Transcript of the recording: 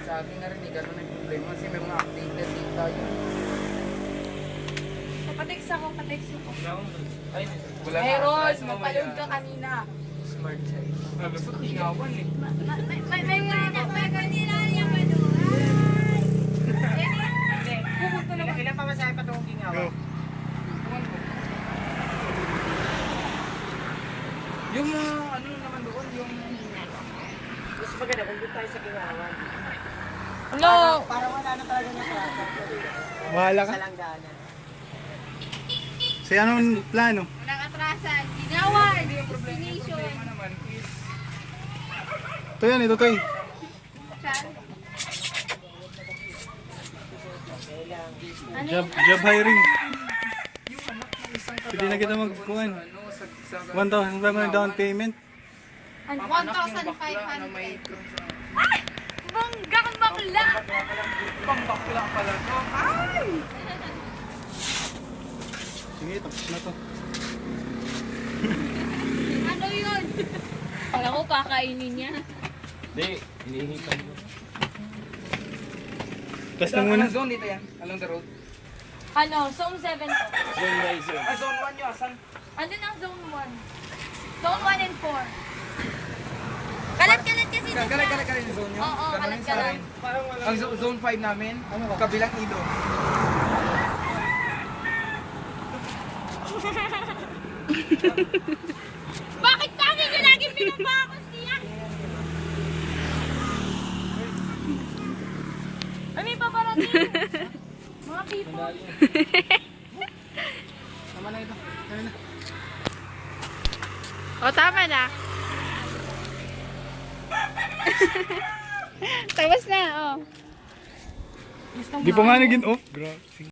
sa akin na rin, ganun ang problema kasi may mga updated din tayo. Patext ako. Ay, wala Hey na. Ron, Ay, mapaload ka kanina. Smart siya. Gusto ko tingawan eh. May kanina niya pa doon. Ilan pa masahe pa itong gingawa? Yung ano naman doon, yung... Mas maganda kung doon tayo sa gingawan. Hello! Para wala na talaga ng traffic. Bahala ka. Sa lang daanan. So, anong plano? Walang atrasan. Ginawan! Destination. Problema naman is... Ito yan, ito Toy. Job hiring. Yung anak ng isang Pwede na kita magkuhan. ano, sa 1,500 down payment. Papanak yung bakla na may 1,500. Banggang bakla! pang bakla pala to. Ay! Sige, tapos na to. Ano yun? Alam ko kakainin niya. Hindi, hinihipan ko. Test na muna. Anong zone dito yan? Along the road? Ano? Zone 7 po. Zone by zone. Ah, zone 1 yun. Asan? Andun ang zone 1. Zone 1 and 4. Kalat-kalat kasi doon Galing yung zone nyo? Oo, Ganun kalat yung ka sa lang. akin. Ang zone 5 namin, kabilang ilog. Bakit kami nyo lagi pinapakos niya? Ay, may paparating. Mga people. Tama na ito. Tama na. O, tama na. Tapos na, oh. Di pa nga naging off. Grabe.